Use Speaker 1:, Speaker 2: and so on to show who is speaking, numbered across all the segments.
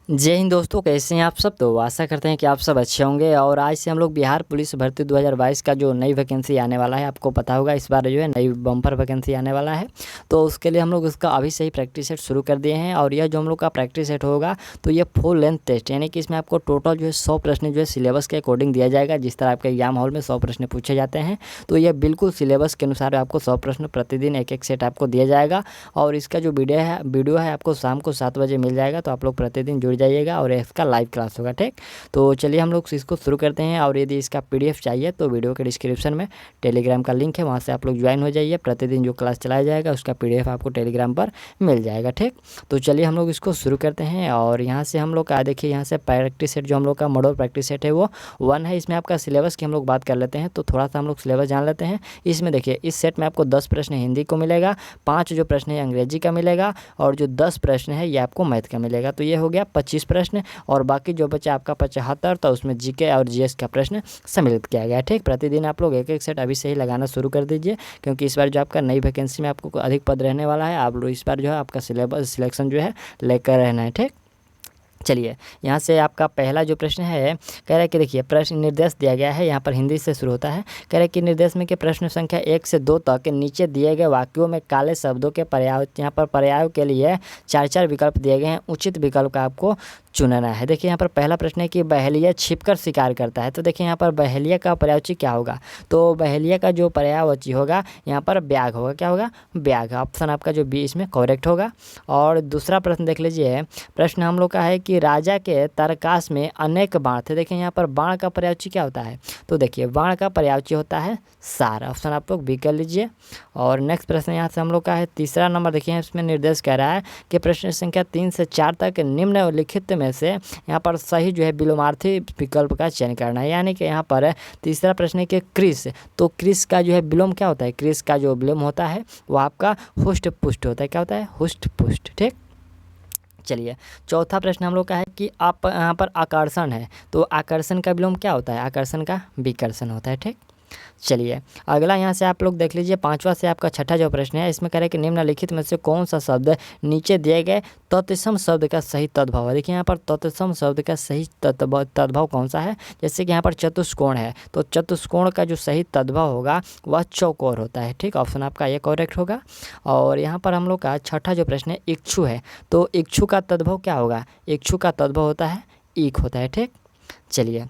Speaker 1: जय हिंद दोस्तों, कैसे हैं आप सब। तो आशा करते हैं कि आप सब अच्छे होंगे। और आज से हम लोग बिहार पुलिस भर्ती 2022 का जो नई वैकेंसी आने वाला है, आपको पता होगा इस बार जो है नई बम्पर वैकेंसी आने वाला है। तो उसके लिए हम लोग उसका अभी से ही प्रैक्टिस सेट शुरू कर दिए हैं। और यह जो हम लोग का प्रैक्टिस सेट होगा तो ये फुल लेंथ टेस्ट, यानी कि इसमें आपको टोटल जो है 100 प्रश्न जो है सिलेबस के अकॉर्डिंग दिया जाएगा। जिस तरह आपके एग्जाम हॉल में 100 प्रश्न पूछे जाते हैं, तो यह बिल्कुल सिलेबस के अनुसार आपको 100 प्रश्न प्रतिदिन एक एक सेट आपको दिया जाएगा। और इसका जो वीडियो है आपको शाम को 7 बजे मिल जाएगा। तो आप लोग प्रतिदिन जुड़ जाइएगा और इसका लाइव क्लास होगा, ठीक। तो चलिए हम लोग इसको शुरू करते हैं। और यदि इसका पीडीएफ चाहिए तो वीडियो के डिस्क्रिप्शन में टेलीग्राम का लिंक है, वहाँ से आप लोग ज्वाइन हो जाइए। प्रतिदिन जो क्लास चलाया जाएगा उसका पीडीएफ आपको टेलीग्राम पर मिल जाएगा, ठीक। तो चलिए हम लोग इसको शुरू करते हैं। और यहाँ से हम लोग का देखिए, यहाँ से प्रैक्टिस सेट जो हम लोग का मॉडल प्रैक्टिस सेट है वो 1 है। इसमें आपका सिलेबस की हम लोग बात कर लेते हैं। तो थोड़ा सा हम लोग सिलेबस जान लेते हैं। इसमें देखिए, इस सेट में आपको 10 प्रश्न हिंदी को मिलेगा, 5 जो प्रश्न है अंग्रेजी का मिलेगा, और जो 10 प्रश्न है ये आपको मैथ का मिलेगा। तो ये हो गया 25 प्रश्न। और बाकी जो बचा आपका 75, तो उसमें जीके और जीएस का प्रश्न सम्मिलित किया गया है, ठीक। प्रतिदिन आप लोग एक एक सेट अभी से ही लगाना शुरू कर दीजिए, क्योंकि इस बार जो आपका नई वैकेंसी में आपको अधिक पद रहने वाला है। आप लोग इस बार जो है आपका सिलेबस सिलेक्शन जो है लेकर रहना है, ठीक। चलिए, यहाँ से आपका पहला जो प्रश्न है, कह रहा है कि देखिए प्रश्न निर्देश दिया गया है। यहाँ पर हिंदी से शुरू होता है। कह रहा है कि निर्देश में कि प्रश्न संख्या 1 से 2 तक नीचे दिए गए वाक्यों में काले शब्दों के पर्याय, यहाँ पर पर्यायों के लिए 4 विकल्प दिए गए हैं। उचित विकल्प का आपको चुनना है। देखिए यहाँ पर पहला प्रश्न है कि बहेलिया छिपकर शिकार करता है। तो देखिए यहाँ पर बहेलिया का पर्यायवाची क्या होगा। तो बहेलिया का जो पर्यायवाची होगा यहाँ पर ब्याघ होगा। क्या होगा? ब्याघ। ऑप्शन आपका जो बी इसमें करेक्ट होगा। और दूसरा प्रश्न देख लीजिए। प्रश्न हम लोग का है कि राजा के तरकास में अनेक बाण थे। देखिए यहाँ पर बाण का पर्यायवाची क्या होता है। तो देखिए बाण का पर्यायवाची होता है सार। ऑप्शन आप लोग बी कर लीजिए। और नेक्स्ट प्रश्न यहाँ से हम लोग का है तीसरा नंबर। देखिए इसमें निर्देश कह रहा है कि प्रश्न संख्या 3 से 4 तक निम्नलिखित में से यहाँ पर सही जो है विलोमार्थी विकल्प का चयन करना है। यानी कि यहाँ पर तीसरा प्रश्न है कि क्रिस, तो क्रिस का जो है विलोम क्या होता है। क्रिस का जो विलोम होता है वो आपका हुष्ट पुष्ट होता है। क्या होता है? हुष्ट पुष्ट, ठीक। चलिए, चौथा प्रश्न हम लोग का है कि आप यहाँ पर आकर्षण है, तो आकर्षण का विलोम क्या होता है। आकर्षण का विकर्षण होता है, ठीक। चलिए अगला यहाँ से आप लोग देख लीजिए। पांचवा से आपका छठा जो प्रश्न है, इसमें कह रहे हैं कि निम्नलिखित में से कौन सा शब्द नीचे दिए गए तत्सम शब्द का सही तद्भव है। देखिए यहाँ पर तत्सम शब्द का सही तद्भव कौन सा है। जैसे कि यहाँ पर चतुष्कोण है, तो चतुष्कोण का जो सही तद्भव होगा वह चौकोर होता है, ठीक। ऑप्शन आपका ये करेक्ट होगा। और यहाँ पर हम लोग का छठा जो प्रश्न है इक्षु है, तो इक्षु का तद्भव क्या होगा। इक्षु का तद्भव होता है ईक होता है, ठीक। चलिए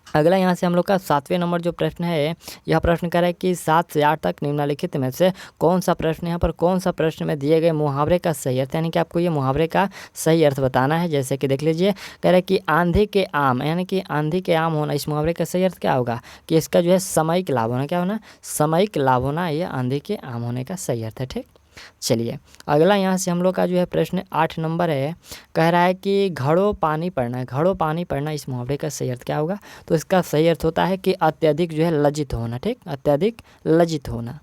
Speaker 1: अगला यहाँ से हम लोग का 7वें नंबर जो प्रश्न है, यह प्रश्न कर रहा है कि 7 से 8 तक निम्नलिखित में से कौन सा प्रश्न, यहाँ पर कौन सा प्रश्न में दिए गए मुहावरे का सही अर्थ, यानी कि आपको ये मुहावरे का सही अर्थ बताना है। जैसे कि देख लीजिए, कह रहा है कि आंधी के आम, यानी कि आंधी के आम होना, इस मुहावरे का सही अर्थ क्या होगा कि इसका जो है सामयिक लाभ होना। क्या होना? सामयिक लाभ होना, ये आंधी के आम होने का सही अर्थ है, ठीक। चलिए अगला यहाँ से हम लोग का जो है प्रश्न 8 नंबर है, कह रहा है कि घड़ों पानी पड़ना। घड़ों पानी पड़ना, इस मुहावरे का सही अर्थ क्या होगा। तो इसका सही अर्थ होता है कि अत्यधिक जो है लज्जित होना, ठीक। अत्यधिक लज्जित होना।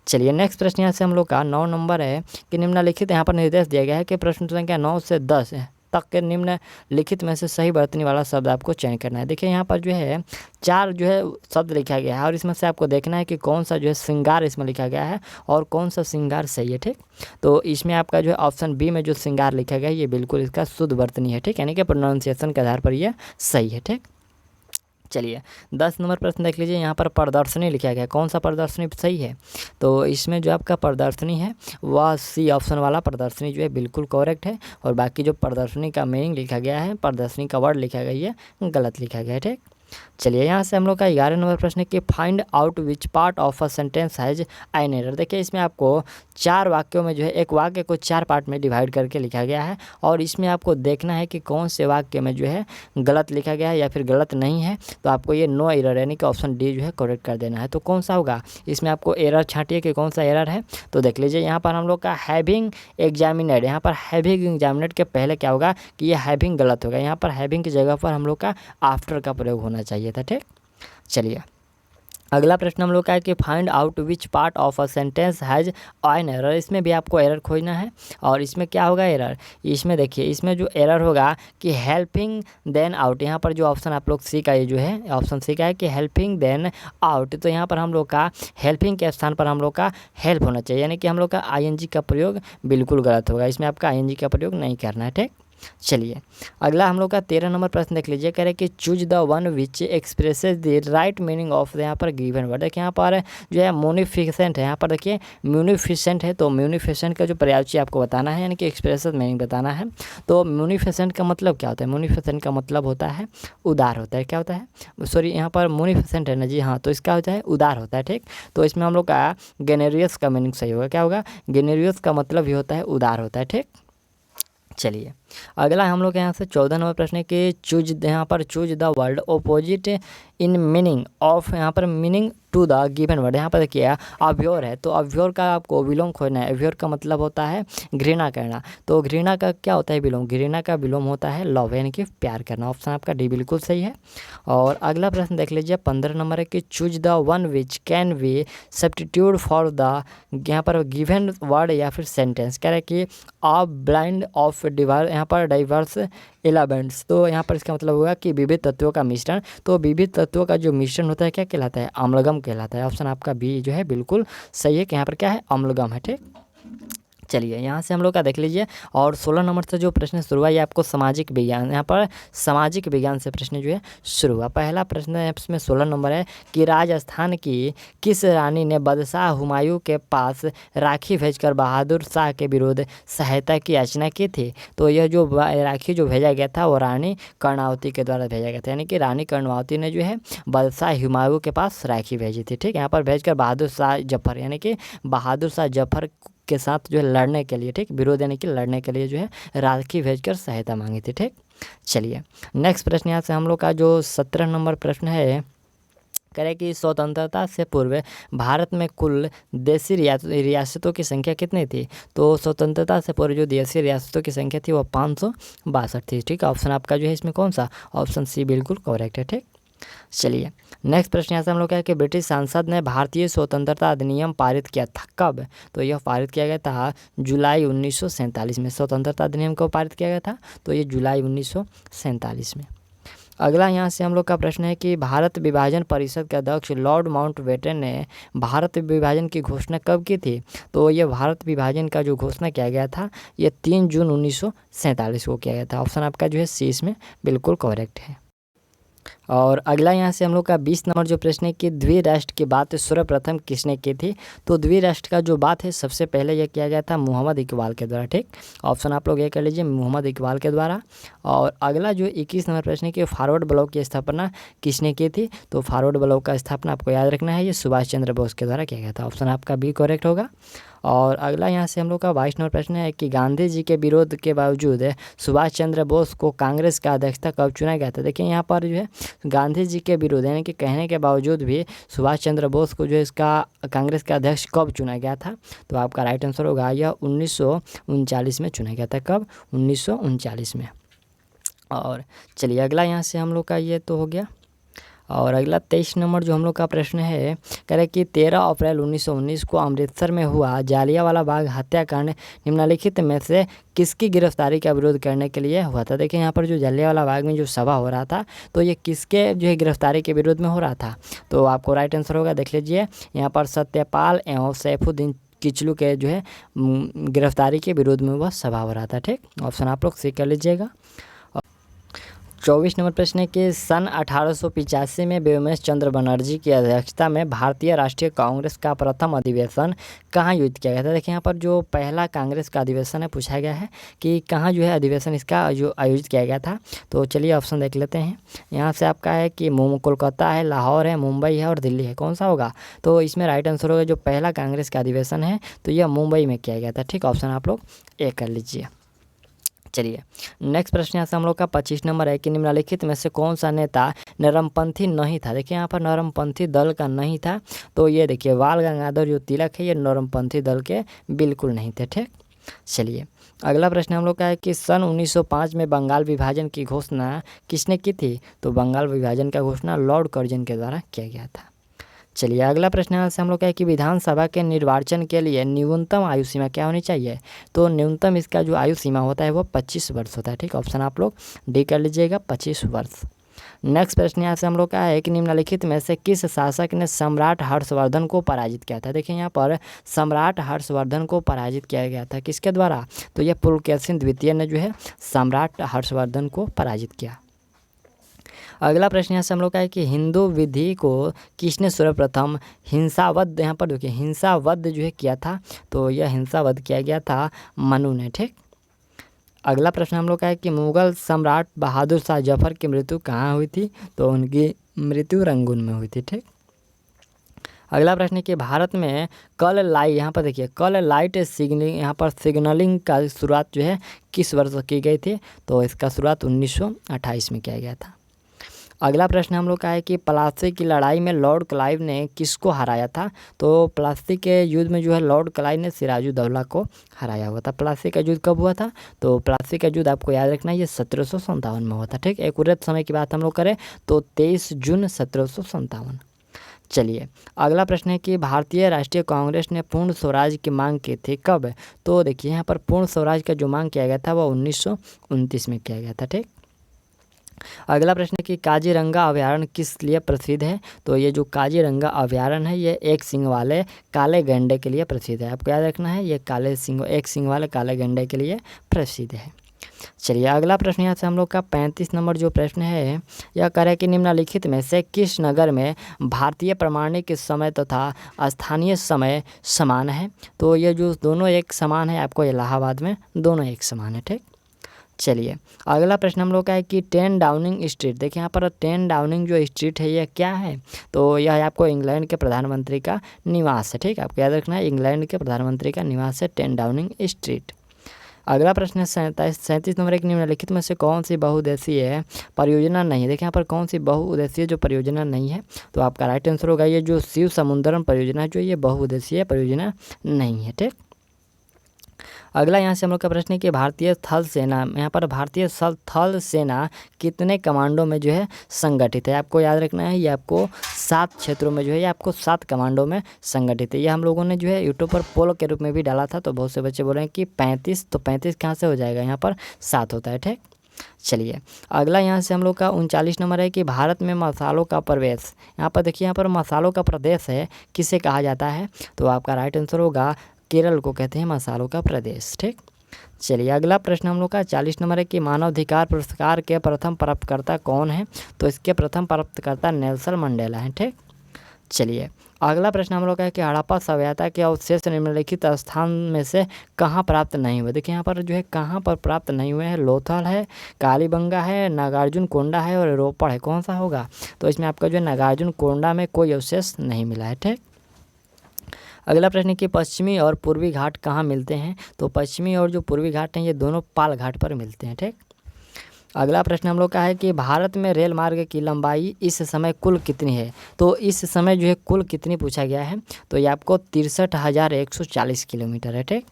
Speaker 1: चलिए नेक्स्ट प्रश्न यहाँ से हम लोग का 9 नंबर है कि निम्नलिखित, यहाँ पर निर्देश दिया गया है कि प्रश्न संख्या 9 से 10 तक के निम्नलिखित में से सही वर्तनी वाला शब्द आपको चयन करना है। देखिए यहाँ पर जो है 4 जो है शब्द लिखा गया है, और इसमें से आपको देखना है कि कौन सा जो है श्रृंगार इसमें लिखा गया है और कौन सा श्रृंगार सही है, ठीक। तो इसमें आपका जो है ऑप्शन बी में जो श्रृंगार लिखा गया है ये बिल्कुल इसका शुद्ध वर्तनी है, ठीक। यानी कि प्रोनाउंसिएशन के आधार पर ये सही है, ठीक। चलिए 10 नंबर प्रश्न देख लीजिए। यहाँ पर प्रदर्शनी लिखा गया है, कौन सा प्रदर्शनी सही है। तो इसमें जो आपका प्रदर्शनी है वह सी ऑप्शन वाला प्रदर्शनी जो है बिल्कुल करेक्ट है। और बाकी जो प्रदर्शनी का मीनिंग लिखा गया है, प्रदर्शनी का वर्ड लिखा गया है, ये गलत लिखा गया है, ठीक। चलिए यहाँ से हम लोग का 11 नंबर प्रश्न है कि find out which part of a sentence has an error. देखिए इसमें आपको 4 वाक्यों में जो है एक वाक्य को 4 पार्ट में डिवाइड करके लिखा गया है, और इसमें आपको देखना है कि कौन से वाक्य में जो है गलत लिखा गया है या फिर गलत नहीं है। तो आपको ये नो एरर यानी कि ऑप्शन डी जो है करेक्ट कर देना है। तो कौन सा होगा, इसमें आपको एरर छांटिए कि कौन सा एरर है। तो देख लीजिए यहाँ पर हम लोग का हैविंग एग्जामिनेड, यहाँ पर हैविंग एग्जामिनेड के पहले क्या होगा कि ये हैविंग गलत होगा। यहाँ पर हैविंग की जगह पर हम लोग का आफ्टर का प्रयोग होना चाहिए था, ठीक। चलिए अगला प्रश्न हम लोग का है कि find out which part of a sentence has an error. इसमें भी आपको एरर खोजना है। और इसमें क्या होगा एरर, इसमें देखिए इसमें जो एरर होगा कि हेल्पिंग देन आउट। यहाँ पर जो ऑप्शन आप लोग सी का ये जो है ऑप्शन सी का है कि हेल्पिंग देन आउट। तो यहाँ पर हम लोग का हेल्पिंग के स्थान पर हम लोग का हेल्प होना चाहिए, यानी कि हम लोग का आईएनजी का प्रयोग बिल्कुल गलत होगा। इसमें आपका आईएनजी का प्रयोग नहीं करना है, ठीक। चलिए अगला हम लोग का 13 नंबर प्रश्न देख लीजिए। कह रहे कि choose the one which expresses the right meaning of यहाँ पर गिवन वर्ड। देखिए यहाँ पर जो है म्यूनिफिसेंट है, यहाँ पर देखिए म्यूनिफिसेंट है, तो म्यूनिफिसेंट का जो पर्यायवाची आपको बताना है, यानी कि एक्सप्रेसेस मीनिंग बताना है। तो म्यूनिफिसेंट का मतलब क्या होता है? म्यूनिफिसेंट का मतलब होता है उदार होता है। क्या होता है? सॉरी, यहाँ पर म्यूनिफिसेंट है ना जी, हाँ, तो इसका होता है उदार होता है। ठीक, तो इसमें हम लोग का गेनेरियस का मीनिंग सही होगा। क्या होगा? गेनेरियस का मतलब ही होता है उदार होता है। ठीक, चलिए अगला हम लोग यहाँ से 14 नंबर प्रश्न है कि चूज, यहाँ पर choose the word opposite in meaning of, यहाँ पर meaning to the given word. यहाँ पर देखिए अभ्योर है, तो अभ्योर का आपको विलोम खोजना है। अभ्योर का मतलब होता है घृणा करना, तो घृणा का क्या होता है विलोम? घृणा का विलोम होता है लव, यानी कि प्यार करना। ऑप्शन आपका डी बिल्कुल सही है। और अगला प्रश्न देख लीजिए 15 नंबर है कि choose the one which can be substitute for the, यहाँ पर गिवन वर्ड या फिर सेंटेंस। कह रहे हैं कि आ ब्लाइंड ऑफ डिवार, यहाँ पर डाइवर्स एलिमेंट्स, तो यहाँ पर इसका मतलब होगा कि विविध तत्वों का मिश्रण। तो विविध तत्वों का जो मिश्रण होता है क्या कहलाता है? अम्लगम कहलाता है। ऑप्शन आपका बी जो है बिल्कुल सही है कि यहाँ पर क्या है? अम्लगम है। ठीक, चलिए यहाँ से हम लोग का देख लीजिए। और 16 नंबर से जो प्रश्न शुरू हुआ ये आपको सामाजिक विज्ञान, यहाँ पर सामाजिक विज्ञान से प्रश्न जो है शुरू हुआ। पहला प्रश्न है इसमें 16 नंबर है कि राजस्थान की किस रानी ने बादशाह हुमायूं के पास राखी भेजकर बहादुर शाह के विरुद्ध सहायता की याचना की थी? तो यह जो राखी जो भेजा गया था वो रानी कर्णावती के द्वारा भेजा गया था, यानी कि रानी कर्णावती ने जो है बादशाह हुमायूं के पास राखी भेजी थी। ठीक, यहाँ पर भेजकर बहादुर शाह जफर, यानी कि बहादुर शाह जफर के साथ जो है लड़ने के लिए, ठीक, विरोध यानी कि लड़ने के लिए जो है राखी भेजकर सहायता मांगी थी। ठीक, चलिए नेक्स्ट प्रश्न यहाँ से हम लोग का जो 17 नंबर प्रश्न है, करें कि स्वतंत्रता से पूर्व भारत में कुल देशी रियासतों की संख्या कितनी थी? तो स्वतंत्रता से पूर्व जो देशी रियासतों की संख्या थी वो 562 थी। ठीक, ऑप्शन आपका जो है इसमें कौन सा? ऑप्शन सी बिल्कुल करेक्ट है। ठीक, चलिए नेक्स्ट प्रश्न यहाँ से हम लोग क्या है कि ब्रिटिश संसद ने भारतीय स्वतंत्रता अधिनियम पारित किया था कब? तो यह पारित किया गया था जुलाई 1947 में। स्वतंत्रता अधिनियम को पारित किया गया था, तो ये जुलाई 1947 में। अगला यहाँ से हम लोग का प्रश्न है कि भारत विभाजन परिषद के अध्यक्ष लॉर्ड माउंटबेटन ने भारत विभाजन की घोषणा कब की थी? तो ये भारत विभाजन का जो घोषणा किया गया था ये 3 जून 1947 को किया गया था। ऑप्शन आपका जो है सी इसमें बिल्कुल करेक्ट है। और अगला यहाँ से हम लोग का 20 नंबर जो प्रश्न है कि द्विराष्ट्र की बात सर्वप्रथम किसने की थी? तो द्विराष्ट्र का जो बात है सबसे पहले यह किया गया था मोहम्मद इकबाल के द्वारा। ठीक, ऑप्शन आप लोग ये कर लीजिए मोहम्मद इकबाल के द्वारा। और अगला जो 21 नंबर प्रश्न है कि फॉरवर्ड ब्लॉक की स्थापना किसने की थी? तो फॉरवर्ड ब्लॉक का स्थापना आपको याद रखना है ये सुभाष चंद्र बोस के द्वारा किया गया था। ऑप्शन आपका बी करेक्ट होगा। और अगला यहाँ से हम लोग का 22 नंबर प्रश्न है कि गांधी जी के विरोध के बावजूद सुभाष चंद्र बोस को कांग्रेस का अध्यक्षता कब चुना गया था? देखिए यहाँ पर जो है गांधी जी के विरोध यानी कि कहने के बावजूद भी सुभाष चंद्र बोस को जो है इसका कांग्रेस का अध्यक्ष कब चुना गया था? तो आपका राइट आंसर होगा यह 1939 में चुना गया था। कब? 1939 में। और चलिए अगला यहाँ से हम लोग का ये तो हो गया। और अगला 23 नंबर जो हम लोग का प्रश्न है, कह रहे कि 13 अप्रैल 1919 को अमृतसर में हुआ जालियांवाला बाग हत्याकांड निम्नलिखित में से किसकी गिरफ्तारी का विरोध करने के लिए हुआ था? देखिए यहाँ पर जो जालियांवाला बाग में जो सभा हो रहा था तो ये किसके जो है गिरफ्तारी के विरोध में हो रहा था? तो आपको राइट आंसर होगा, देख लीजिए यहाँ पर सत्यपाल एवं सैफुद्दीन किचलू के जो है गिरफ्तारी के विरोध में वह सभा हो रहा था। ठीक, ऑप्शन आप लोग सी कर लीजिएगा। 24 नंबर प्रश्न है कि सन 1885 में व्योमेश चंद्र बनर्जी की अध्यक्षता में भारतीय राष्ट्रीय कांग्रेस का प्रथम अधिवेशन कहाँ आयोजित किया गया था? देखिए यहाँ पर जो पहला कांग्रेस का अधिवेशन है पूछा गया है कि कहाँ जो है अधिवेशन इसका जो आयोजित किया गया था। तो चलिए ऑप्शन देख लेते हैं। यहाँ से आपका है कि कोलकाता है, लाहौर है, मुंबई है और दिल्ली है। कौन सा होगा? तो इसमें राइट आंसर होगा जो पहला कांग्रेस का अधिवेशन है तो यह मुंबई में किया गया था। ठीक, ऑप्शन आप लोग ए कर लीजिए। चलिए नेक्स्ट प्रश्न यहाँ से हम लोग का 25 नंबर है कि निम्नलिखित में से कौन सा नेता नरमपंथी नहीं था? देखिए यहाँ पर नरमपंथी दल का नहीं था, तो ये देखिए बाल गंगाधर जो तिलक है ये नरमपंथी दल के बिल्कुल नहीं थे। ठीक, चलिए अगला प्रश्न हम लोग का है कि सन 1905 में बंगाल विभाजन की घोषणा किसने की थी? तो बंगाल विभाजन का घोषणा लॉर्ड कर्जन के द्वारा किया गया था। चलिए अगला प्रश्न यहाँ से हम लोग का है कि विधानसभा के निर्वाचन के लिए न्यूनतम आयु सीमा क्या होनी चाहिए? तो न्यूनतम इसका जो आयु सीमा होता है वो 25 वर्ष होता है। ठीक, ऑप्शन आप लोग डी कर लीजिएगा 25 वर्ष। नेक्स्ट प्रश्न यहाँ से हम लोग का है कि निम्नलिखित में से किस शासक ने सम्राट हर्षवर्धन को पराजित किया था। देखिए यहाँ पर सम्राट हर्षवर्धन को पराजित किया गया था किसके द्वारा, तो यह पुलकेशिन द्वितीय ने जो है सम्राट हर्षवर्धन को पराजित किया। अगला प्रश्न यहाँ से हम लोग का है कि हिंदू विधि को किसने सर्वप्रथम हिंसावध, यहाँ पर देखिए हिंसावध जो है किया था, तो यह हिंसावध किया गया था मनु ने। ठीक। अगला प्रश्न हम लोग का है कि मुगल सम्राट बहादुर शाह जफर की मृत्यु कहाँ हुई थी, तो उनकी मृत्यु रंगून में हुई थी। ठीक। अगला प्रश्न है कि भारत में कल लाइट, यहाँ पर देखिए कल लाइट सिग्नलिंग, यहाँ पर सिग्नलिंग का शुरुआत जो है किस वर्ष की गई थी, तो इसका शुरुआत 1928 में किया गया था। अगला प्रश्न हम लोग का है कि प्लासी की लड़ाई में लॉर्ड क्लाइव ने किसको हराया था, तो प्लासी के युद्ध में जो है लॉर्ड क्लाइव ने सिराजुद्दौला को हराया हुआ था। प्लासी का युद्ध कब हुआ था, तो प्लासी का युद्ध आपको याद रखना है ये 1757 में हुआ था। ठीक। एक्यूरेट समय की बात हम लोग करें तो 23 जून 1757। चलिए अगला प्रश्न है कि भारतीय राष्ट्रीय कांग्रेस ने पूर्ण स्वराज की मांग की थी कब, तो देखिए यहाँ पर पूर्ण स्वराज का जो मांग किया गया था वह 1929 में किया गया था। ठीक। अगला प्रश्न है कि काजीरंगा अभयारण्य किस लिए प्रसिद्ध है, तो ये जो काजीरंगा अभयारण्य है ये एक सींग वाले काले गैंडे के लिए प्रसिद्ध है। आपको याद रखना है ये एक सींग वाले काले गैंडे के लिए प्रसिद्ध है। चलिए अगला प्रश्न यहाँ से हम लोग का 35 नंबर जो प्रश्न है यह कह रहा है कि निम्नलिखित में से किस नगर में भारतीय प्रमाणिक समय तथा स्थानीय समय समान है, तो ये जो दोनों एक समान है आपको इलाहाबाद में दोनों एक समान है। ठीक। चलिए अगला प्रश्न हम लोग का है कि 10 डाउनिंग स्ट्रीट, देखिए यहाँ पर 10 डाउनिंग जो स्ट्रीट है यह क्या है, तो यह आपको इंग्लैंड के प्रधानमंत्री का निवास है। ठीक। आपको याद रखना है इंग्लैंड के प्रधानमंत्री का निवास है 10 डाउनिंग स्ट्रीट। अगला प्रश्न है 37 नंबर, एक निम्नलिखित में से कौन सी बहुउद्देशीय परियोजना नहीं है। देखिए यहाँ पर कौन सी बहुउद्देशीय जो परियोजना नहीं है, तो आपका राइट आंसर होगा ये जो शिव समुद्रम परियोजना जो ये बहुउद्देशीय परियोजना नहीं है। ठीक। अगला यहाँ से हम लोग का प्रश्न है कि भारतीय थल सेना, यहाँ पर भारतीय थल सेना कितने कमांडो में जो है संगठित है। आपको याद रखना है ये आपको 7 क्षेत्रों में जो है ये आपको 7 कमांडो में संगठित है। ये हम लोगों ने जो है यूट्यूब पर पोल के रूप में भी डाला था, तो बहुत से बच्चे बोल रहे हैं कि 35, तो 35 कहाँ से हो जाएगा, यहाँ पर 7 होता है। ठीक। चलिए अगला यहाँ से हम लोग का 39 नंबर है कि भारत में मसालों का प्रवेश, यहाँ पर देखिए यहाँ पर मसालों का प्रदेश है किसे कहा जाता है, तो आपका राइट आंसर होगा केरल को कहते हैं मसालों का प्रदेश। ठीक। चलिए अगला प्रश्न हम लोग का 40 नंबर है कि मानवाधिकार पुरस्कार के प्रथम प्राप्तकर्ता कौन है, तो इसके प्रथम प्राप्तकर्ता नेल्सन मंडेला हैं। ठीक। चलिए अगला प्रश्न हम लोग का है कि हड़प्पा सभ्यता के अवशेष निम्नलिखित स्थान में से कहाँ प्राप्त नहीं हुए। देखिए यहाँ पर जो है कहाँ पर प्राप्त नहीं हुए हैं, लोथल है, कालीबंगा है, नागार्जुन कोंडा है और रोपड़ है। कौन सा होगा, तो इसमें आपका जो है नागार्जुन कोंडा में कोई अवशेष नहीं मिला है। ठीक। अगला प्रश्न है कि पश्चिमी और पूर्वी घाट कहाँ मिलते हैं, तो पश्चिमी और जो पूर्वी घाट हैं ये दोनों पाल घाट पर मिलते हैं। ठीक। अगला प्रश्न हम लोग का है कि भारत में रेल मार्ग की लंबाई इस समय कुल कितनी है, तो इस समय जो है कुल कितनी पूछा गया है, तो ये आपको 63,140 किलोमीटर है। ठीक।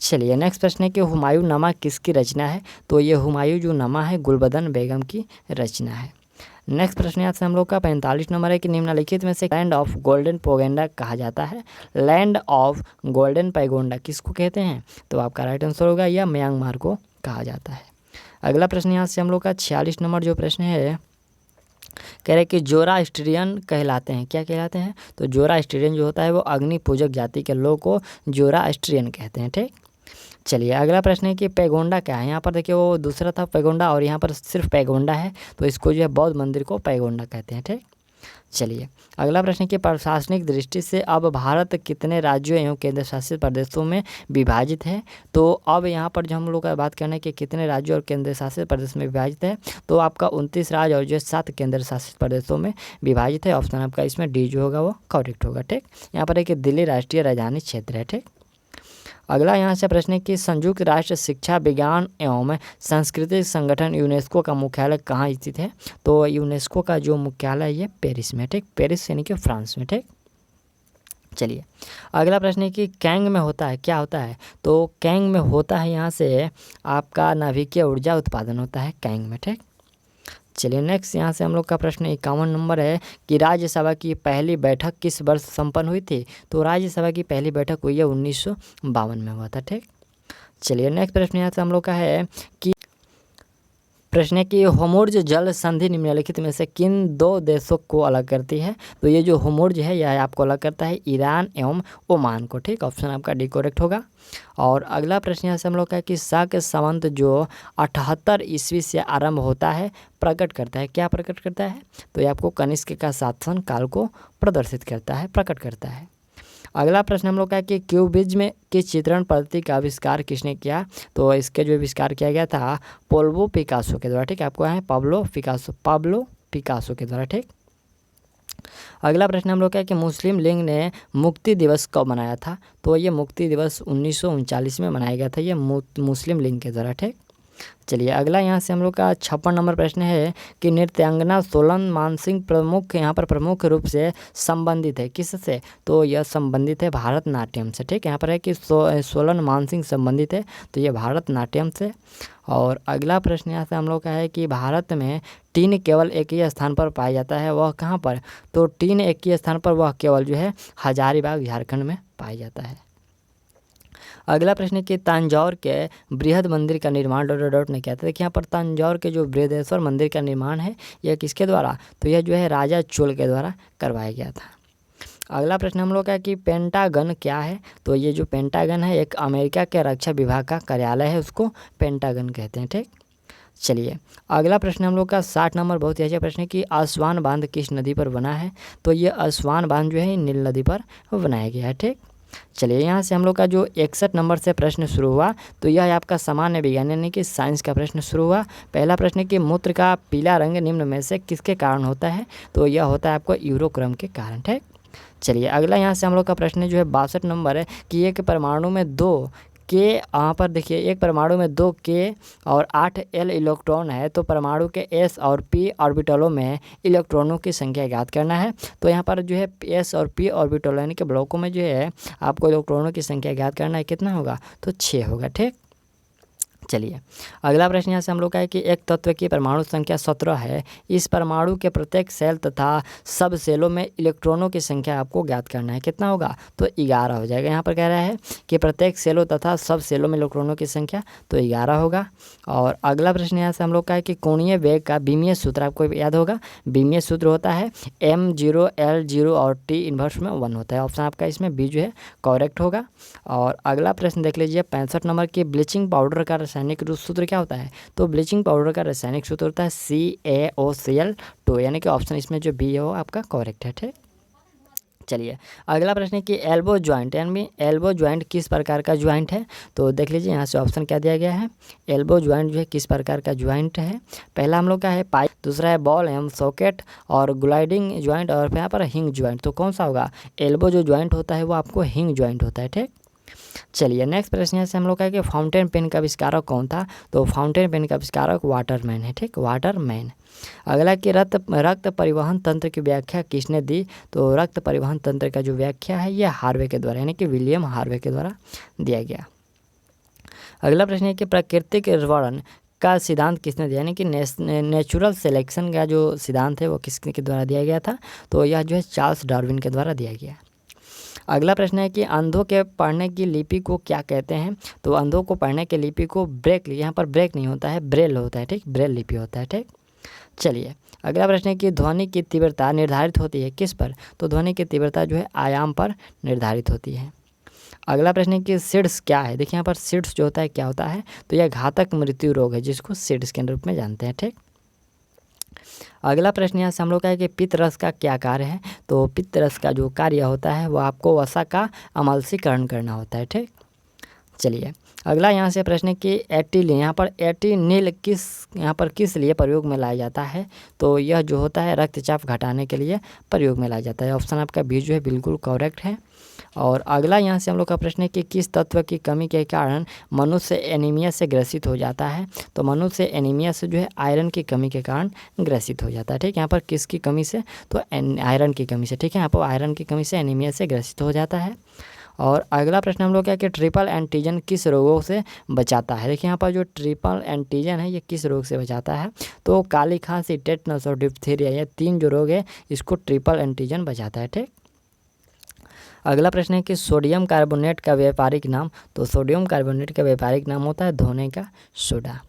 Speaker 1: चलिए नेक्स्ट प्रश्न है कि हुमायूं नामा किसकी रचना है, तो ये हुमायूं जो नामा है गुलबदन बेगम की रचना है। नेक्स्ट प्रश्न यहाँ से हम लोग का 45 नंबर है कि निम्नलिखित में से लैंड ऑफ गोल्डन पैगोंडा कहा जाता है। लैंड ऑफ गोल्डन पैगोंडा किसको कहते हैं, तो आपका राइट आंसर होगा यह म्यांमार को कहा जाता है। अगला प्रश्न यहाँ से हम लोग का 46 नंबर जो प्रश्न है कह रहे कि जोरास्ट्रियन कहलाते हैं, क्या कहलाते हैं, तो जोरास्ट्रियन जो होता है वो अग्नि पूजक जाति के लोग को जोरास्ट्रियन कहते हैं। ठीक। चलिए अगला प्रश्न है कि पैगोंडा क्या है, यहाँ पर देखिए वो दूसरा था पैगोंडा और यहाँ पर सिर्फ पैगोंडा है, तो इसको जो है बौद्ध मंदिर को पैगोंडा कहते हैं। ठीक। चलिए अगला प्रश्न है कि प्रशासनिक दृष्टि से अब भारत कितने राज्यों एवं केंद्र शासित प्रदेशों में विभाजित है, तो अब यहाँ पर जो हम लोग का बात करना है कि कितने राज्यों और केंद्र शासित प्रदेश में विभाजित है, तो आपका 29 राज्य और जो 7 केंद्र शासित प्रदेशों में विभाजित है। ऑप्शन आपका इसमें डी जो होगा वो करेक्ट होगा। ठीक। यहाँ पर है कि दिल्ली राष्ट्रीय राजधानी क्षेत्र है। ठीक। अगला यहाँ से प्रश्न है कि संयुक्त राष्ट्र शिक्षा विज्ञान एवं सांस्कृतिक संगठन यूनेस्को का मुख्यालय कहाँ स्थित है, तो यूनेस्को का जो मुख्यालय ये पेरिस में। ठीक। पेरिस यानी कि फ्रांस में। ठीक। चलिए अगला प्रश्न है कि कैंग में होता है, क्या होता है, तो कैंग में होता है यहाँ से आपका नाभिकीय ऊर्जा उत्पादन होता है कैंग में। ठीक। चलिए नेक्स्ट यहाँ से हम लोग का प्रश्न 51 नंबर है कि राज्यसभा की पहली बैठक किस वर्ष संपन्न हुई थी, तो राज्यसभा की पहली बैठक हुई है 1952 में हुआ था। ठीक। चलिए नेक्स्ट प्रश्न यहाँ से हम लोग का है कि प्रश्न है कि होर्मुज़ जल संधि निम्नलिखित में से किन दो देशों को अलग करती है? तो ये जो होर्मुज़ है यह आपको अलग करता है ईरान एवं ओमान को। ठीक, ऑप्शन आपका डी करेक्ट होगा। और अगला प्रश्न यहाँ से हम लोग का है कि शक संवत जो 78 ईस्वी से आरंभ होता है प्रकट करता है, क्या प्रकट करता है? तो ये आपको कनिष्क का शासन काल को प्रदर्शित करता है, प्रकट करता है। अगला प्रश्न हम लोग का है कि क्यूबिज्म की चित्रण पद्धति का आविष्कार किसने किया? तो इसके जो आविष्कार किया गया था पाब्लो पिकासो के द्वारा। ठीक, आपको है पाब्लो पिकासो के द्वारा। ठीक, अगला प्रश्न हम लोग का है कि मुस्लिम लीग ने मुक्ति दिवस कब मनाया था? तो ये मुक्ति दिवस 1939 में मनाया गया था, ये मुस्लिम लीग के द्वारा। ठीक, चलिए अगला यहाँ से हम लोग का 56 नंबर प्रश्न है कि नृत्यांगना सोलन मानसिंह प्रमुख यहाँ पर प्रमुख रूप से संबंधित है किससे? तो यह संबंधित है भरतनाट्यम से। ठीक, यहाँ पर है कि सोलन मानसिंह संबंधित है, तो ये भरतनाट्यम से। और अगला प्रश्न यहाँ से हम लोग का है कि भारत में टीन केवल एक ही स्थान पर पाया जाता है, वह कहाँ पर? तो टीन एक ही स्थान पर वह केवल जो है हजारीबाग झारखंड में पाया जाता है। अगला प्रश्न है कि तंजौर के बृहद मंदिर का निर्माण ने किया था। देखिए यहाँ पर तंजौर के जो बृहदेश्वर मंदिर का निर्माण है यह किसके द्वारा? तो यह जो है राजा चोल के द्वारा करवाया गया था। अगला प्रश्न हम लोग का है कि पेंटागन क्या है? तो ये जो पेंटागन है एक अमेरिका के रक्षा विभाग का कार्यालय है, उसको पेंटागन कहते हैं। ठीक, चलिए अगला प्रश्न हम लोग का 60 नंबर बहुत ही अच्छा प्रश्न है कि आसवान बांध किस नदी पर बना है? तो ये आसवान बांध जो है नील नदी पर बनाया गया है। ठीक, चलिए यहाँ से हम लोग का जो 61 नंबर से प्रश्न शुरू हुआ, तो यह आपका सामान्य विज्ञान यानी कि साइंस का प्रश्न शुरू हुआ। पहला प्रश्न है कि मूत्र का पीला रंग निम्न में से किसके कारण होता है? तो यह होता है आपको यूरोक्रम के कारण। ठीक, चलिए अगला यहाँ से हम लोग का प्रश्न जो है 62 नंबर है कि एक परमाणु में 2 के, यहाँ पर देखिए एक परमाणु में 2 के और 8 एल इलेक्ट्रॉन है, तो परमाणु के एस और पी ऑर्बिटलों में इलेक्ट्रॉनों की संख्या ज्ञात करना है। तो यहाँ पर जो है एस और पी ऑर्बिटल यानी कि ब्लॉकों में जो है आपको इलेक्ट्रॉनों की संख्या ज्ञात करना है, कितना होगा? तो 6 होगा। ठीक, चलिए अगला प्रश्न यहाँ से हम लोग का है कि एक तत्व की परमाणु संख्या 17 है, इस परमाणु के प्रत्येक सेल तथा सब सेलों में इलेक्ट्रॉनों की संख्या आपको ज्ञात करना है, कितना होगा? तो 11 हो जाएगा। यहाँ पर कह रहा है कि प्रत्येक सेलों तथा सब सेलों में इलेक्ट्रॉनों की संख्या तो 11 होगा। और अगला प्रश्न यहाँ से हम लोग का है कि कोणीय वेग का बीमीय सूत्र आपको याद होगा, बीमीय सूत्र होता है m0 l0 और t इन्वर्स में 1 होता है। ऑप्शन आपका इसमें बी जो है करेक्ट होगा। और अगला प्रश्न देख लीजिए 65 नंबर की ब्लीचिंग पाउडर का रासायनिक सूत्र क्या होता है? तो ब्लीचिंग पाउडर का रासायनिक सूत्र होता है CaOCl2, यानी कि ऑप्शन इसमें जो बी है वो आपका करेक्ट है। ठीक, चलिए अगला प्रश्न है कि एल्बो ज्वाइंट यानी एल्बो ज्वाइंट किस प्रकार का ज्वाइंट है? तो देख लीजिए यहाँ से ऑप्शन क्या दिया गया है, एल्बो ज्वाइंट जो है किस प्रकार का ज्वाइंट है? पहला हम लोग का है पाइप, दूसरा है बॉल एवं सॉकेट और ग्लाइडिंग ज्वाइंट और यहाँ पर हिंग ज्वाइंट। तो कौन सा होगा? एल्बो जो ज्वाइंट होता है वो आपको हिंग ज्वाइंट होता है। ठीक, चलिए नेक्स्ट प्रश्न से हम लोग का है कि फाउंटेन पेन का आविष्कारक कौन था? तो फाउंटेन पेन का आविष्कारक वाटरमैन है। ठीक, वाटरमैन। अगला कि रक्त परिवहन तंत्र की व्याख्या किसने दी? तो रक्त परिवहन तंत्र का जो व्याख्या है यह हार्वे के द्वारा यानी कि विलियम हार्वे के द्वारा दिया गया। अगला प्रश्न है कि प्राकृतिक वर्णन का सिद्धांत किसने दिया, यानी कि नेचुरल सिलेक्शन का जो सिद्धांत है वो किसके द्वारा दिया गया था? तो यह जो है चार्ल्स डार्विन के द्वारा दिया गया। अगला प्रश्न है कि अंधों के पढ़ने की लिपि को क्या कहते हैं? तो अंधों को पढ़ने की लिपि को ब्रेक, यहाँ पर ब्रेक नहीं होता है, ब्रेल होता है। ठीक, ब्रेल लिपि होता है। ठीक, चलिए अगला प्रश्न है कि ध्वनि की तीव्रता निर्धारित होती है किस पर? तो ध्वनि की तीव्रता जो है आयाम पर निर्धारित होती है। अगला प्रश्न है कि सिड्स क्या है? देखिए यहाँ पर सिड्स जो होता है क्या होता है? तो यह घातक मृत्यु रोग है जिसको सिड्स के रूप में जानते हैं। ठीक, अगला प्रश्न यहाँ से हम लोग का है कि पित्त रस का क्या कार्य है? तो पित्त रस का जो कार्य होता है वो आपको वसा का अमलसीकरण करना होता है। ठीक, चलिए अगला यहाँ से प्रश्न है कि एटिल, यहाँ पर एटिनिल यहाँ पर किस लिए प्रयोग में लाया जाता है? तो यह जो होता है रक्तचाप घटाने के लिए प्रयोग में लाया जाता है। ऑप्शन आपका बी जो है बिल्कुल करेक्ट है। और अगला यहाँ से हम लोग का प्रश्न है कि किस तत्व की कमी के कारण मनुष्य एनीमिया से ग्रसित हो जाता है? तो मनुष्य एनीमिया से जो है आयरन की कमी के कारण ग्रसित हो जाता है। ठीक, यहाँ पर किसकी कमी से? तो आयरन की कमी से। ठीक है, यहाँ पर आयरन की कमी से एनीमिया से ग्रसित हो जाता है। और अगला प्रश्न हम लोग क्या कि ट्रिपल एंटीजन किस रोगों से बचाता है? देखिए यहाँ पर जो ट्रिपल एंटीजन है ये किस रोग से बचाता है? तो काली खांसी, टेटनस और डिप्थीरिया, ये 3 जो रोग है इसको ट्रिपल एंटीजन बचाता है। ठीक, अगला प्रश्न है कि सोडियम कार्बोनेट का व्यापारिक नाम? तो सोडियम कार्बोनेट का व्यापारिक नाम होता है धोने का सोडा।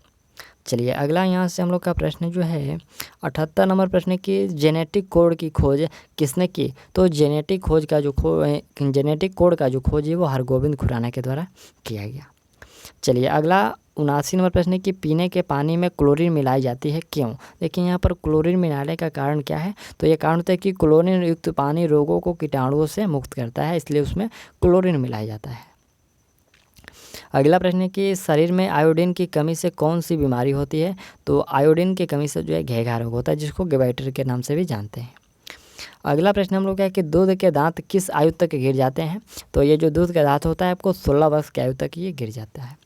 Speaker 1: चलिए अगला यहाँ से हम लोग का प्रश्न जो है 78 नंबर प्रश्न की जेनेटिक कोड की खोज किसने की? तो जेनेटिक कोड का जो खोज है वो हरगोविंद खुराना के द्वारा किया गया। चलिए अगला 79 नंबर प्रश्न है कि पीने के पानी में क्लोरीन मिलाई जाती है क्यों? देखिए यहाँ पर क्लोरीन मिलाने का कारण क्या है? तो ये कारण होता है कि क्लोरीन युक्त पानी रोगों को कीटाणुओं से मुक्त करता है, इसलिए उसमें क्लोरीन मिलाया जाता है। अगला प्रश्न है कि शरीर में आयोडीन की कमी से कौन सी बीमारी होती है? तो आयोडीन की कमी से जो है घेघा रोग होता है, जिसको गेवाइटर के नाम से भी जानते हैं। अगला प्रश्न हम लोग क्या है कि दूध के दांत किस आयु तक गिर जाते हैं? तो ये जो दूध का दांत होता है आपको 16 वर्ष की आयु तक ये गिर जाता है।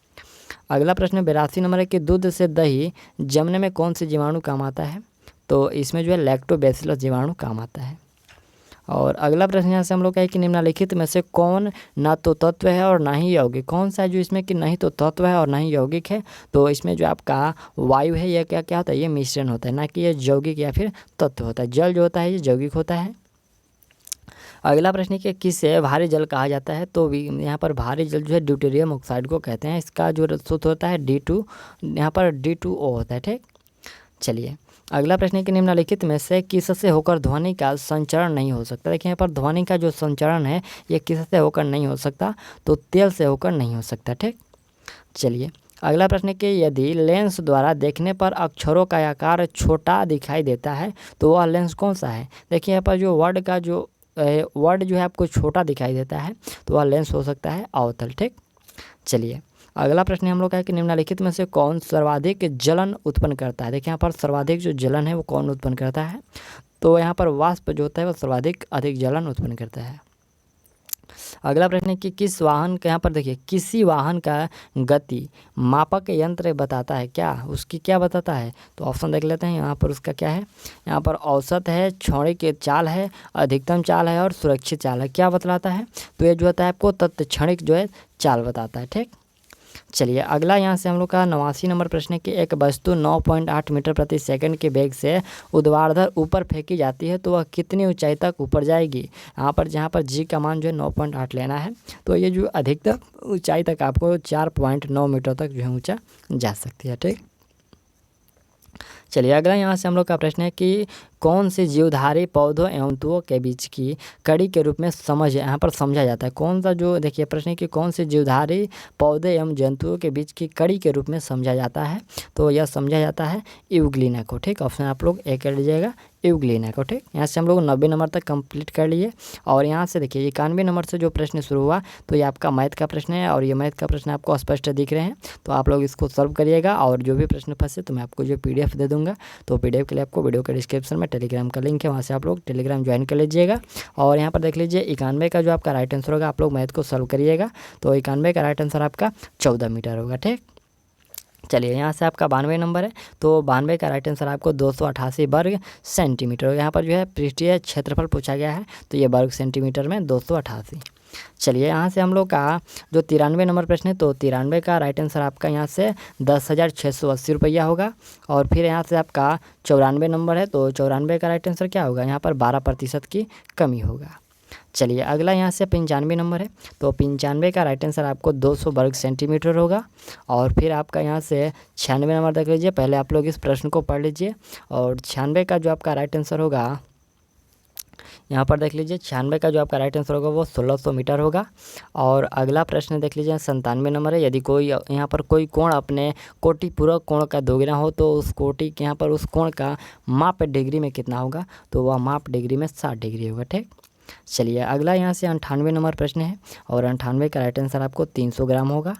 Speaker 1: अगला प्रश्न 82 नंबर है कि दूध से दही जमने में कौन से जीवाणु काम आता है? तो इसमें जो है लैक्टोबैसिलस जीवाणु काम आता है। और अगला प्रश्न यहाँ से हम लोग क्या है कि निम्नलिखित में से कौन ना तो तत्व है और ना ही यौगिक? कौन सा है जो इसमें कि नहीं तो तत्व है और ना ही यौगिक है? तो इसमें जो आपका वायु है यह क्या होता है? ये मिश्रण होता है, ना कि ये यौगिक या फिर तत्व होता है। जल जो होता है ये यौगिक होता है। अगला प्रश्न है कि किसे भारी जल कहा जाता है? तो यहाँ पर भारी जल जो है ड्यूटेरियम ऑक्साइड को कहते हैं। इसका जो सूत्र होता है D2, यहाँ पर D2O होता है। ठीक, चलिए अगला प्रश्न है कि निम्नलिखित में से किससे होकर ध्वनि का संचरण नहीं हो सकता? देखिए यहाँ पर ध्वनि का जो संचरण है ये किससे होकर नहीं हो सकता? तो तेल से होकर नहीं हो सकता। ठीक, चलिए अगला प्रश्न है कि यदि लेंस द्वारा देखने पर अक्षरों का आकार छोटा दिखाई देता है तो वह लेंस कौन सा है? देखिए यहाँ पर जो वर्ड जो है आपको छोटा दिखाई देता है तो वह लेंस हो सकता है अवतल। ठीक, चलिए अगला प्रश्न हम लोग का है कि निम्नलिखित में से कौन सर्वाधिक जलन उत्पन्न करता है? देखिए यहाँ पर सर्वाधिक जो जलन है वो कौन उत्पन्न करता है? तो यहाँ पर वाष्प जो होता है वो सर्वाधिक अधिक जलन उत्पन्न करता है। अगला प्रश्न है कि किस वाहन का, यहाँ पर देखिए किसी वाहन का गति मापक यंत्र बताता है क्या? उसकी क्या बताता है? तो ऑप्शन देख लेते हैं। यहाँ पर उसका क्या है? यहाँ पर औसत है, क्षणिक चाल है, अधिकतम चाल है और सुरक्षित चाल है। क्या बतलाता है? तो ये जो होता है आपको तत्क्षणिक जो है चाल बताता है। ठीक, चलिए अगला यहाँ से हम लोग का 89 नंबर प्रश्न है कि एक वस्तु 9.8 मीटर प्रति सेकंड के वेग से ऊर्ध्वाधर ऊपर फेंकी जाती है तो वह कितनी ऊंचाई तक ऊपर जाएगी? यहाँ पर जहाँ पर जी का मान जो है 9.8 लेना है, तो ये जो अधिकतम ऊंचाई तक आपको 4.9 मीटर तक जो है ऊंचा जा सकती है। ठीक, चलिए अगला यहाँ से हम लोग का प्रश्न है कि कौन सी जीवधारी पौधों एवं जंतुओं के बीच की कड़ी के रूप में यहाँ पर समझा जाता है? कौन सा जो, देखिए प्रश्न है कि कौन सी जीवधारी पौधे एवं जंतुओं के बीच की कड़ी के रूप में समझा जाता है? तो यह समझा जाता है यूग्लिना को। ठीक, ऑप्शन आप लोग ए कर लीजिएगा, यूग्लिना को। ठीक, यहाँ से हम लोग 90 नंबर तक कंप्लीट कर लिए। और यहाँ से देखिए 91 नंबर से जो प्रश्न शुरू हुआ तो ये आपका मैथ का प्रश्न है और ये मैथ का प्रश्न आपको स्पष्ट दिख रहे हैं, तो आप लोग इसको सॉल्व करिएगा। और जो भी प्रश्न फंसे तो मैं आपको जो PDF दे दूँगा, तो PDF के लिए आपको वीडियो के डिस्क्रिप्शन में टेलीग्राम का लिंक है, वहाँ से आप लोग टेलीग्राम ज्वाइन कर लीजिएगा। और यहाँ पर देख लीजिए 91 का जो आपका राइट आंसर होगा, आप लोग मैथ को सॉल्व करिएगा, तो 91 का राइट आंसर आपका 14 मीटर होगा। ठीक, चलिए यहाँ से आपका 92 नंबर है, तो 92 का राइट आंसर आपको 288 वर्ग सेंटीमीटर होगा। यहाँ पर जो है पृष्ठीय क्षेत्रफल पूछा गया है, तो ये वर्ग सेंटीमीटर में 288। चलिए यहाँ से हम लोग का जो 93 नंबर प्रश्न है, तो 93 का राइट आंसर आपका यहाँ से 10,680 रुपया होगा। और फिर यहाँ से आपका 94 नंबर है, तो 94 का राइट आंसर क्या होगा? यहाँ पर 12% की कमी होगा। चलिए अगला यहाँ से 95 नंबर है, तो 95 का राइट आंसर आपको 200 वर्ग सेंटीमीटर होगा। और फिर आपका यहाँ से 96 नंबर देख लीजिए, पहले आप लोग इस प्रश्न को पढ़ लीजिए। और 96 का जो आपका राइट आंसर होगा, यहाँ पर देख लीजिए 96 का जो आपका राइट आंसर होगा वो 1600 मीटर होगा। और अगला प्रश्न देख लीजिए 97 नंबर है, यदि कोई यहाँ पर कोई कोण अपने कोटि पूरक कोण का दोगुना हो तो उस कोटि के यहाँ पर उस कोण का माप डिग्री में कितना होगा? तो वह माप डिग्री में 60 डिग्री होगा। ठीक, चलिए अगला यहाँ से 98 नंबर प्रश्न है, और 98 का राइट आंसर आपको 300 ग्राम होगा।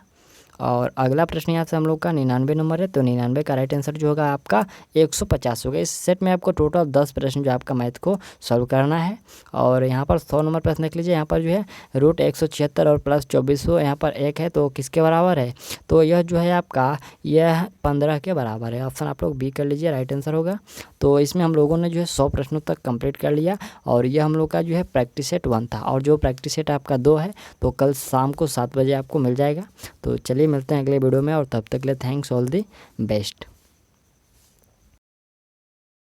Speaker 1: और अगला प्रश्न यहाँ से हम लोग का 99 नंबर है, तो 99 का राइट आंसर जो होगा आपका 150 होगा। इस सेट में आपको टोटल 10 प्रश्न जो आपका मैथ को सॉल्व करना है। और यहाँ पर 100 नंबर प्रश्न देख लीजिए, यहाँ पर जो है √176 और प्लस 2400 यहाँ पर 1 है, तो किसके बराबर है? तो यह जो है आपका यह 15 के बराबर है। ऑप्शन आप लोग बी कर लीजिए, राइट आंसर होगा। तो इसमें हम लोगों ने जो है 100 प्रश्नों तक कंप्लीट कर लिया, और यह हम लोग का जो है प्रैक्टिस सेट 1 था, और जो प्रैक्टिस सेट आपका 2 है तो कल शाम को 7 बजे आपको मिल जाएगा। तो चलिए मिलते हैं अगले वीडियो में, और तब तक के लिए थैंक्स, ऑल दी बेस्ट।